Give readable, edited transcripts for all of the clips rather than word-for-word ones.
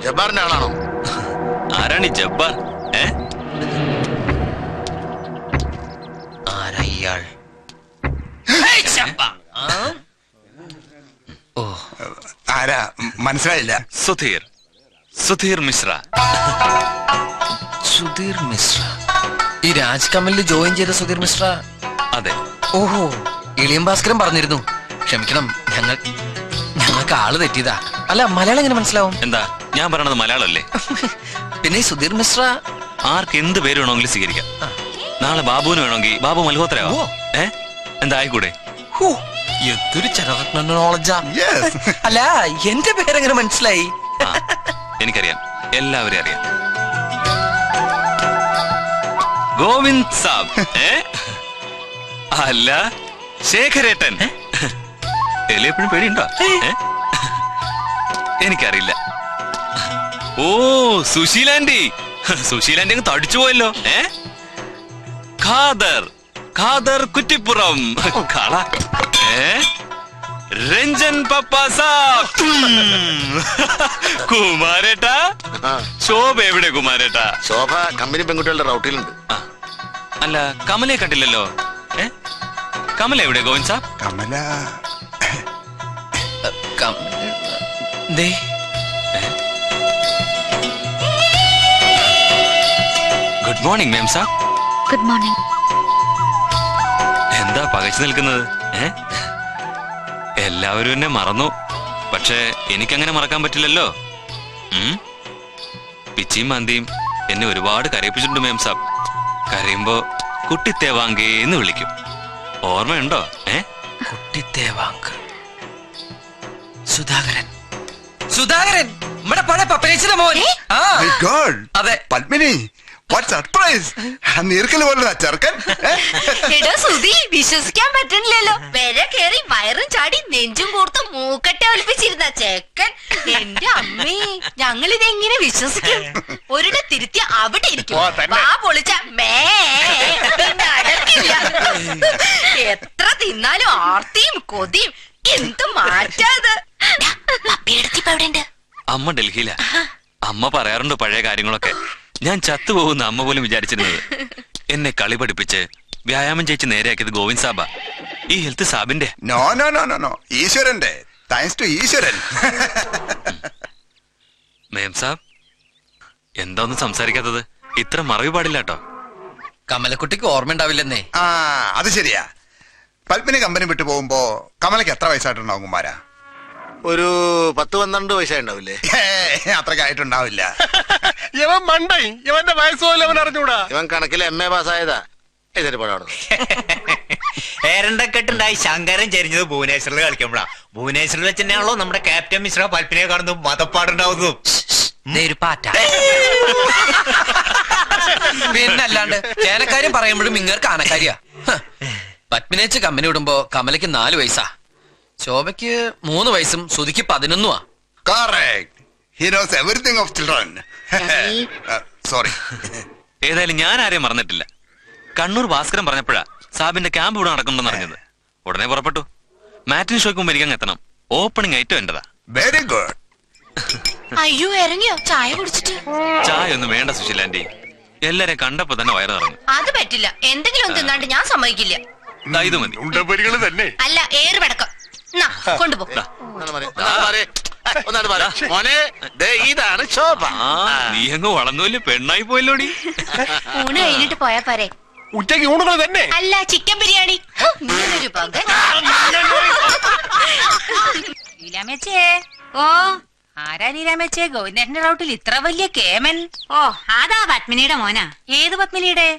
ജബ്ബാറിന്റെ ആളാണോ? ആരാണ് ഈ ജബ്ബാർ? ആരാ ഇയാൾ? ഓ, ആരാ മനസ്സിലായില്ല. സുധീർ, സുധീർ മിശ്ര. സുധീർ മിശ്ര, ഈ രാജ് കമലിൽ ജോയിൻ ചെയ്ത സുധീർ മിശ്ര? അതെ. ഓഹോ, ഇളിയം ഭാസ്കരൻ പറഞ്ഞിരുന്നു. ക്ഷമിക്കണം, ഞങ്ങൾക്ക് ആള് തെറ്റിയതാ. അല്ല, മലയാളം എങ്ങനെ മനസ്സിലാവും? എന്താ ഞാൻ പറയണത് മലയാളമല്ലേ? പിന്നെ ഈ സുധീർ മിശ്ര ആർക്ക് എന്ത് പേര് വേണമെങ്കിലും സ്വീകരിക്കാം. നാളെ ബാബുവിന് വേണമെങ്കിൽ ബാബു മൽഹോത്രയാവോ? എന്താ ആയിക്കൂടെ? എന്തൊരു ചരറ നോളജാ. അല്ല, എന്റെ പേരെങ്ങനെ മനസ്സിലായി? എനിക്കറിയാം, എല്ലാവരെയും അറിയാം. ഗോവിന്ദ് സാബ്. അല്ല, ശേഖരേട്ടൻ. എപ്പോഴും പേടിയുണ്ടോ? എനിക്കറിയില്ല. ഓ, സുശീലാൻഡി. സുശീലാൻഡി അങ്ങ് തടിച്ചു പോയല്ലോ. ഖാദർ, ഖാദർ കുറ്റിപ്പുറം. കള. രഞ്ജൻ പപ്പ സാബ്. കുമാരേട്ടാ. ശോഭ എവിടെ കുമാരേട്ടാ? ശോഭ കമ്പനി പെൺകുട്ടികളുടെ റൗട്ടിലുണ്ട്. അല്ല, കമലയെ കണ്ടില്ലല്ലോ. കമല എവിടെ ഗോവിന്ദ് സാബ്? കമല ഗുഡ് മോർണിംഗ് മാം സാബ്. Good morning. എന്താ പകച്ചു നിൽക്കുന്നത്? എല്ലാവരും എന്നെ മറന്നു. പക്ഷെ എനിക്കങ്ങനെ മറക്കാൻ പറ്റില്ലല്ലോ. പിച്ചിയും മാന്തിയും എന്നെ ഒരുപാട് കരയിപ്പിച്ചിട്ടുണ്ട് മാം സാബ്. കരയുമ്പോ കുട്ടിത്തേവാങ്കേ എന്ന് വിളിക്കും. ഓർമ്മയുണ്ടോ? കുട്ടിത്തേവാങ്ക്. സുധാകരൻ, സുധാകരൻ, നമ്മുടെ പഴയ പപ്പേച്ചിയുടെ മോൻ. അതെ. പത്മിനി, ചെറുക്കൻ. എടോ സുധി, വിശ്വസിക്കാൻ പറ്റണില്ലല്ലോ. വരെ കേറി വയറും ചാടി നെഞ്ചും കൂർത്ത് മൂക്കട്ടെ ഒലിപ്പിച്ചിരുന്ന ചെക്കൻ. എന്റെ അമ്മേ, ഞങ്ങൾ ഇതെങ്ങനെ വിശ്വസിക്കും? ഒരിടെ തിരുത്തി അവിടെ ഇരിക്കും. വാ പൊളിച്ച അടക്കില്ല. എത്ര തിന്നാലും ആർത്തിയും കൊതിയും. എന്ത് മാറ്റാത്. അമ്മ ഡൽഹിയില. അമ്മ പറയാറുണ്ട് പഴയ കാര്യങ്ങളൊക്കെ. ഞാൻ ചത്തുപോകുന്ന അമ്മ പോലും വിചാരിച്ചിരുന്നത്. എന്നെ കളി പഠിപ്പിച്ച് വ്യായാമം ചെയ്ച്ച് നേരെയാക്കിയത് ഗോവിന്ദ് സാബ. ഈ ഹെൽത്ത് സാബിന്റെ. No no no no no, ഈശ്വരന്റെ. താങ്ക്സ് ടു ഈശ്വരൻ. മേം സാബ്, എന്താ ഒന്നും സംസാരിക്കാത്തത്? ഇത്ര മറവി പാടില്ല കേട്ടോ. കമലക്കുട്ടിക്ക് ഓർമ്മ ഉണ്ടാവില്ലെന്നേ. ആ, അത് ശരിയാ. പത്മിനി കമ്പനി വിട്ടു പോകുമ്പോ കമലക്ക് എത്ര വയസ്സായിട്ടുണ്ടാവും കുമാരാ? ഒരു 10-12 വയസ്സായിണ്ടാവില്ലേ? അത്രക്കായിട്ടുണ്ടാവില്ല. ഇവൻ മണ്ടായി. ഇവന്റെ വയസ്സ് പോലും അവൻ അറിഞ്ഞൂടാ. ഇവൻ കണക്കിൽ MA പാസ്സായതാ. ഇതിന് പടാണ് ഏരണ്ടക്കെട്ടുണ്ടായി. ശങ്കരൻ ചരിഞ്ഞത് ഭുവനേശ്വറിൽ കളിക്കുമ്പോഴാ. ഭുവനേശ്വറിൽ വെച്ച് തന്നെയാണല്ലോ നമ്മുടെ ക്യാപ്റ്റൻ മിശ്ര പൽപ്പിനെ കാണുന്നു മതപ്പാടുണ്ടാവുന്നു. പിന്നല്ലാണ്ട് ചേനക്കാര്യം പറയുമ്പോഴും ഇങ്ങർക്ക് ആനക്കാരിയാ. പത്മിനേച്ച് കമ്പനി വിടുമ്പോ കമലയ്ക്ക് 4 വയസ്സാ. ശോഭയ്ക്ക് 3 വയസ്സും സുധിക്ക് 11. ഏതായാലും ഞാൻ ആരെയും മറന്നിട്ടില്ല. കണ്ണൂർ ഭാസ്കരൻ പറഞ്ഞപ്പോഴാ സാബിന്റെ ക്യാമ്പ് ഇവിടെ നടക്കുന്നുണ്ടെന്ന് അറിഞ്ഞത്. ഉടനെ പുറപ്പെട്ടു. മാറ്റിന് ഷോയ്ക്ക് മുമ്പ് എനിക്ക് എത്തണം. ഓപ്പണിംഗ് ഐറ്റം എന്റെതാ. Very good. അയ്യോ, ഇറങ്ങിയോ? ചായ കുടിച്ചിട്ട്. ചായ ഒന്നും വേണ്ട സുശീലാൻഡി. എല്ലാരെ കണ്ടപ്പോ തന്നെ വയറ് നിറഞ്ഞു. അത് പറ്റില്ല. എന്തെങ്കിലും തിന്നാണ്ട് ഞാൻ സമ്മതിക്കില്ല. ഇത് മതി. തന്നെ അല്ല, ഏറ് പടക്കം കൊണ്ടുപോ. മോനെ, ഇതാണ് ശോഭ. നീ അങ്ങ് വളർന്നുവല്ലേ, പെണ്ണായി പോയല്ലോടി. ഊണ് കഴിഞ്ഞിട്ട് പോയാ പോരെ? ഉച്ചയ്ക്ക് ഊണുകൾ തന്നെ. അല്ല, ചിക്കൻ ബിരിയാണി. നീയൊരു പങ്കൻ. ലീലാമേച്ചേ. ഓ, ആരാ ലീലാമേച്ചേ? ഗോവിന്ദന്റെ റൗട്ടിൽ ഇത്ര വലിയ കേമൻ? ഓ, അതാ പത്മിനിയുടെ മോനാ. ഏത് പത്മിനിയുടെ?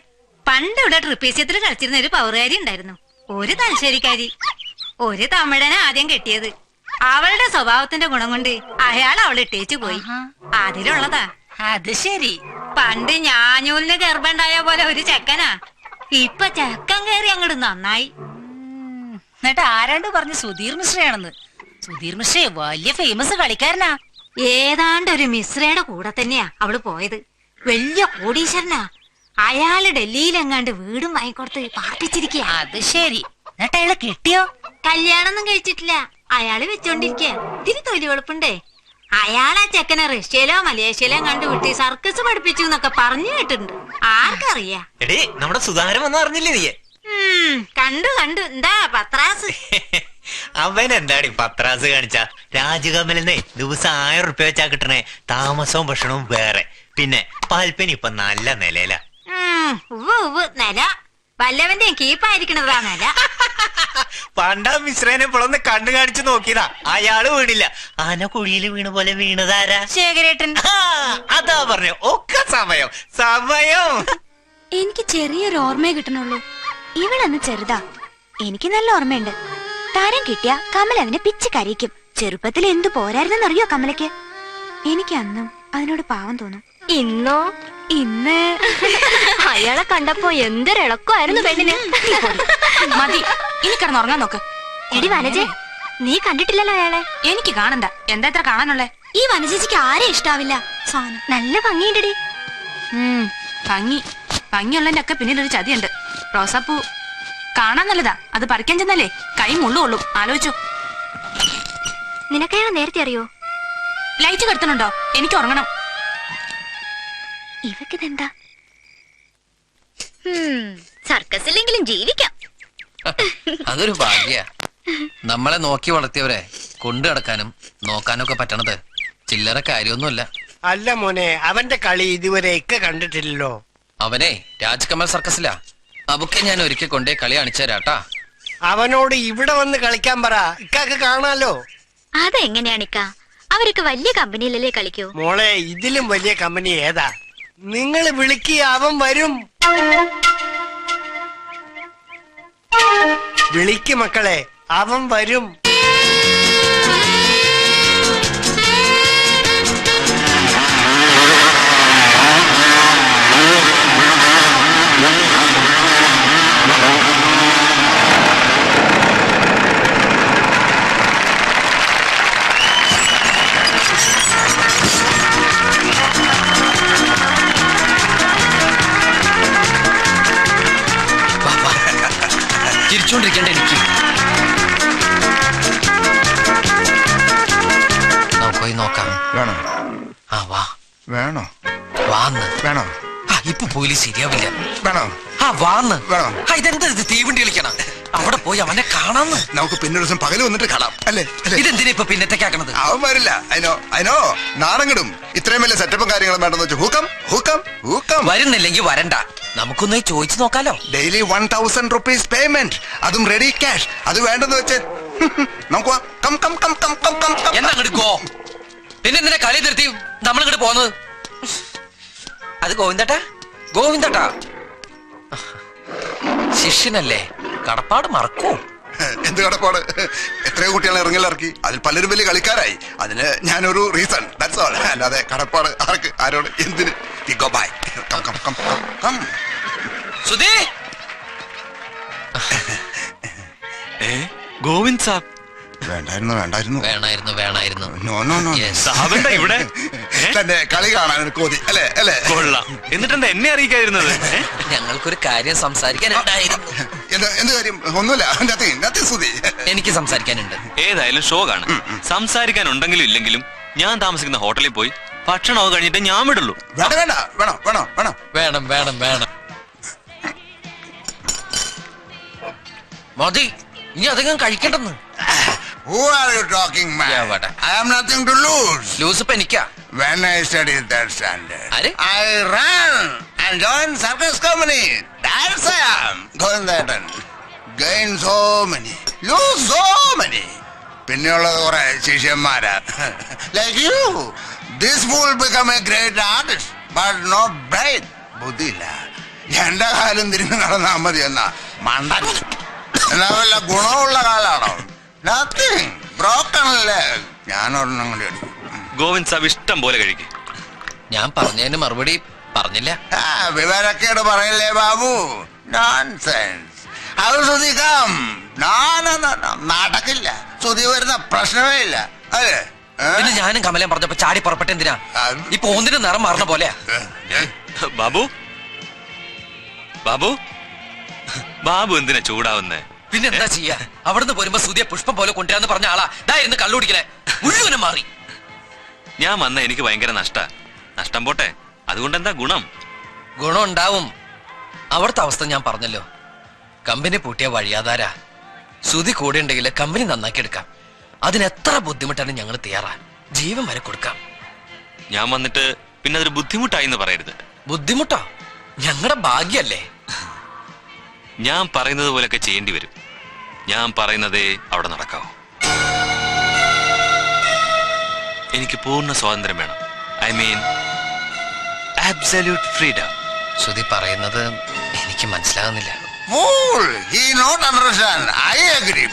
പണ്ട് ഇവിടെ ട്രിപ്പീസ്യത്തിൽ കളിച്ചിരുന്ന ഒരു പൗറുകാരി ഉണ്ടായിരുന്നു. ഒരു തലശ്ശേരിക്കാരി. ഒരു തമിഴനെ ആദ്യം കെട്ടിയത്. അവളുടെ സ്വഭാവത്തിന്റെ ഗുണം കൊണ്ട് അയാൾ അവളെ ഇട്ടേച്ചു പോയി. അതിലുള്ളതാ. അത് ശരി. പണ്ട് ഞാഞ്ഞൂലിന് ഗർഭണ്ടായ പോലെ ഒരു ചെക്കനാ. ഇപ്പൊ ചെക്കൻ കയറി അങ്ങോട്ട് നന്നായി. എന്നിട്ട് ആരാണ്ട് പറഞ്ഞു സുധീർ മിശ്രയാണെന്ന്. സുധീർ മിശ്ര വലിയ ഫേമസ് കളിക്കാരനാ. ഏതാണ്ട് ഒരു മിശ്രയുടെ കൂടെ തന്നെയാ അവള് പോയത്. വലിയ കോടീശ്വരനാ. അയാള് ഡൽഹിയിലെങ്ങാണ്ട് വീടും വാങ്ങിക്കൊടുത്ത് പാർപ്പിച്ചിരിക്കുക. അത് ശരി. എന്നിട്ട് അയാളെ കെട്ടിയോ? കല്യാണൊന്നും കഴിച്ചിട്ടില്ല. അയാള് വെച്ചോണ്ടിരിക്കുക. ഇതിന് തൊലി വെളുപ്പുണ്ടേ. അയാളെ ചെക്കനെ റഷ്യയിലോ മലേഷ്യയിലോ കണ്ടുവിട്ടി സർക്കസ് പഠിപ്പിച്ചു എന്നൊക്കെ പറഞ്ഞു കേട്ടിട്ടുണ്ട്. ആർക്കറിയാ? എടേ നമ്മുടെ സുധാകരൻ വന്ന് അറിഞ്ഞില്ലേ നീ? കണ്ടു എന്താ പത്രാസ്? അവൻ എന്താണ് പത്രാസ് കാണിച്ച? രാജകമലിനെ ദിവസം 1000 റുപ്യ വെച്ചാ കിട്ടണേ. താമസവും ഭക്ഷണവും വേറെ. പിന്നെ പാൽപ്പനി ഇപ്പൊ നല്ല നിലയില. നില വല്ലവന്റെ കീപ്പായിരിക്കണതാ നില. പണ്ടാ മിശ്രനെ ഇപ്പോഴൊന്ന് കണ്ണു കാണിച്ചു നോക്കിയതാ. അയാള് വീണില്ല. ആന കുഴിയിൽ വീണ പോലെ വീണതാരാ? ശേഖരേട്ടൻ. അതാ പറഞ്ഞു ഒക്കെ സമയം. എനിക്ക് ചെറിയൊരു ഓർമ്മയെ കിട്ടണുള്ളൂ. ഇവളന്ന് ചെറുതാ. എനിക്ക് നല്ല ഓർമ്മയുണ്ട്. താരം കിട്ടിയ കമൽ അതിനെ പിച്ച് കരയിക്കും. ചെറുപ്പത്തിൽ എന്തു പോരായിരുന്നെന്നറിയോ കമലയ്ക്ക്? എനിക്ക് അന്നും അതിനോട് പാവം തോന്നും. ഇന്ന് അയാളെ കണ്ടപ്പോ എന്തൊരിളക്കമായിരുന്നു പെണ്ണിന്. മതി, ഇനി കിടന്നുറങ്ങാൻ നോക്ക്. എടി വനജെ, നീ കണ്ടിട്ടില്ലല്ലോ അയാളെ. എനിക്ക് കാണണ്ട. എന്താ ഇത്ര കാണാനുള്ളേ? ഈ വനജേച്ചിക്ക് ആരെ ഇഷ്ടാവില്ല. സാധനം നല്ല ഭംഗിയുണ്ടടി. ഭംഗിയുള്ളതിന്റെ ഒക്കെ പിന്നിലൊരു ചതിയുണ്ട്. റോസാപ്പൂ കാണാൻ നല്ലതാ. അത് പറിക്കാൻ ചെന്നല്ലേ കൈ മുള്ളുകൊള്ളും. ആലോചിച്ചു. നിനക്കയാളെ നേരത്തെ അറിയോ? ലൈറ്റ് കെടുത്തുന്നുണ്ടോ? എനിക്ക് ഉറങ്ങണം. ഇവക്കിതെന്താ? സർക്കസിലെങ്കിലും ജീവിക്കാം. അതൊരു ഭാഗ്യ. നമ്മളെ നോക്കി വളർത്തിയവരെ കൊണ്ടു നടക്കാനും നോക്കാനൊക്കെ പറ്റണത് ചില്ലറ കാര്യമൊന്നുമല്ല. അല്ല മോനെ, അവന്റെ കളി ഇതുവരെ ഒക്കെ കണ്ടിട്ടില്ലല്ലോ. അവനെ രാജ്കമൽ സർക്കസിലാ. അബുക്കെ ഞാൻ ഒരിക്കൽ കൊണ്ടേ കളി കാണിച്ചു തരാട്ടാ. അവനോട് ഇവിടെ വന്ന് കളിക്കാൻ പറ, ഇക്കാക്ക് കാണാലോ. അതെങ്ങനെയാണിക്ക? അവരൊക്കെ വലിയ കമ്പനിയിലല്ലേ കളിക്കൂ? മോളെ, ഇതിലും വലിയ കമ്പനി ഏതാ? നിങ്ങൾ വിളിക്കുക, അവൻ വരും. വിളിക്ക് മക്കളെ, അവൻ വരും. ചിരിച്ചോണ്ടിരിക്കണ്ട എനിക്ക്. നമുക്ക് പോയി നോക്കാം. വേണോ? ആ വാ. വേണോ? വാന്ന്. വേണോ? ഇപ്പൊ പോയി ശരിയാവില്ല. വേണോ? ആ വാന്ന്. വേണോ? ഇതെന്താ ഇത് തീവണ്ടി കളിക്കണം? അവിടെ പോയി അവനെ കാണാന്ന്. നമുക്ക് പിന്നെ ഒരു ദിവസം പകല് വന്നിട്ട് കാണാം. അല്ലേ? ഇതെന്തിനാ ഇപ്പൊ പിന്നത്തേക്കാക്കണത്? അവൻ വരില്ല. അതിനോ നാണങ്ങിടും. ഇത്രയും വലിയ സെറ്റപ്പും കാര്യങ്ങളും വേണ്ടെന്ന് വെച്ചു. ഹൂക്കം വരുന്നില്ലെങ്കിൽ വരണ്ട. നമുക്കൊന്ന് ചോദിച്ചു നോക്കാലോ. ഡെയിലി 1000 rupees പേയ്മെന്റ്, അതും റെഡി ക്യാഷ്. അത് വേണ്ടെന്ന് വെച്ച് നമുക്ക് എന്നാ അങ്ങോട്ട് ഗോ. പിന്നെ എന്തിനാ കളി നിർത്തി നമ്മളിങ്ങോട്ട് പോന്നത്? അത് ഗോവിന്ദട്ടാ ശിഷ്യനല്ലേ, കടപ്പാട് മറക്കൂ. എന്ത് കടപ്പാട്? എത്രയോ കുട്ടികളെ ഇറക്കി. അതിൽ പലരും വലിയ കളിക്കാരായി. അതിന് ഞാനൊരു റീസൺ, ദാറ്റ്സ് ഓൾ. അല്ലാതെ കടപ്പാട് ആരോട് എന്തിന്? Goodbye. സുധീ. ഗോവിന്ദ് സാബ്. വേണായിരുന്നു. നോ. Yes. സാബെന്താ ഇവിടെ? തന്നെ കളി കാണാൻ ഒരു കോതി. അല്ലേ? കൊള്ളാം. എന്നിട്ടെന്താ എന്നെ അറിയിക്കാതിരുന്നത്? ഞങ്ങൾക്കൊരു കാര്യം സംസാരിക്കാനുണ്ടായിരുന്നു. എന്ത് കാര്യം? ഒന്നുമില്ല. സുധി, എനിക്ക് സംസാരിക്കാനുണ്ട്. ഏതായാലും ഷോ കാണും. സംസാരിക്കാനുണ്ടെങ്കിലും ഇല്ലെങ്കിലും ഞാൻ താമസിക്കുന്ന ഹോട്ടലിൽ പോയി ഭക്ഷണമൊക്കെ കഴിഞ്ഞിട്ട് ഞാൻ വിടുള്ളൂ. വേണം. മതി, ഇനി അധികം കഴിക്കണ്ടെന്ന്. Who are you talking, man? Yeah, what? I have nothing to lose. Lose ഇപ്പൊ എനിക്കാ. When I studied that standard, ആര്? I ran and joined circus company. That's I am. Govindatan. Gain so many, lose so many. പിന്നെയുള്ളത് കുറെ ശിഷ്യന്മാരാ. Like you. This fool become a great artist, but not bright. ബുദ്ധിയില്ല. എന്റെ കാലം തിരിഞ്ഞു നടന്നാ മതി എന്നാ മണ്ട. എന്നാ വല്ല ഗുണമുള്ള കാലാണോ? Nothing. Broken leg. ഞാനൊരെണ്ണം കൂടി അടിക്കും. ഗോവിന്ദ് സാബ് ഇഷ്ടം പോലെ കഴിക്കും. ഞാൻ പറഞ്ഞതിന് മറുപടി പറഞ്ഞില്ല. വിവരക്കേട് പറയില്ലേ ബാബു? നോൺസെൻസ്. അത് ശ്രുതിക്കാം. നടക്കില്ല. ശ്രുതി വരുന്ന പ്രശ്നമേ ഇല്ല. അതെ. പിന്നെ ഞാനും കമലയും പറഞ്ഞപ്പോ ചാടി പുറപ്പെട്ട എന്തിനാ? ഇപ്പൊ ഒന്നിന് നിറം മാറണ പോലെയാ. ബാബു എന്തിനാ ചൂടാവുന്നേ? പിന്നെ എന്താ ചെയ്യാ? അവിടുന്ന് പോരുമ്പോ സുതിയെ പുഷ്പം പോലെ കൊണ്ടുവരാന്ന് പറഞ്ഞ ആളാ ഇതായിരുന്നു കള്ളുടിക്കണേ. മുഴുവനും മാറി. ഞാൻ വന്ന എനിക്ക് ഭയങ്കര നഷ്ടം പോട്ടെ, അതുകൊണ്ടെന്താ ഗുണം? ഗുണം ഉണ്ടാവും. അവിടുത്തെ അവസ്ഥ ഞാൻ പറഞ്ഞല്ലോ. കമ്പനി പൂട്ടിയ വഴിയാധാര. സുതി കൂടെ ഉണ്ടെങ്കിൽ കമ്പനി നന്നാക്കി എടുക്കാം. അതിനെത്ര ബുദ്ധിമുട്ടാണ് ഞങ്ങൾ തയ്യാറാ. ജീവൻ വരെ കൊടുക്കാം. ഞാൻ വന്നിട്ട് പിന്നെ അതൊരു ബുദ്ധിമുട്ടായി എന്ന് പറയരുത്. ബുദ്ധിമുട്ടോ? ഞങ്ങളുടെ ഭാഗ്യല്ലേ. ഞാൻ പറയുന്നത് പോലൊക്കെ ചെയ്യേണ്ടി വരും. ഞാൻ പറയുന്നതേ അവിടെ നടക്കാവൂ. എനിക്ക് പൂർണ്ണ സ്വാതന്ത്ര്യം വേണം. I mean absolute freedom. Suthi പറയുന്നത് എനിക്ക് മനസ്സിലാകുന്നില്ല. Fool! He not understand. I agree.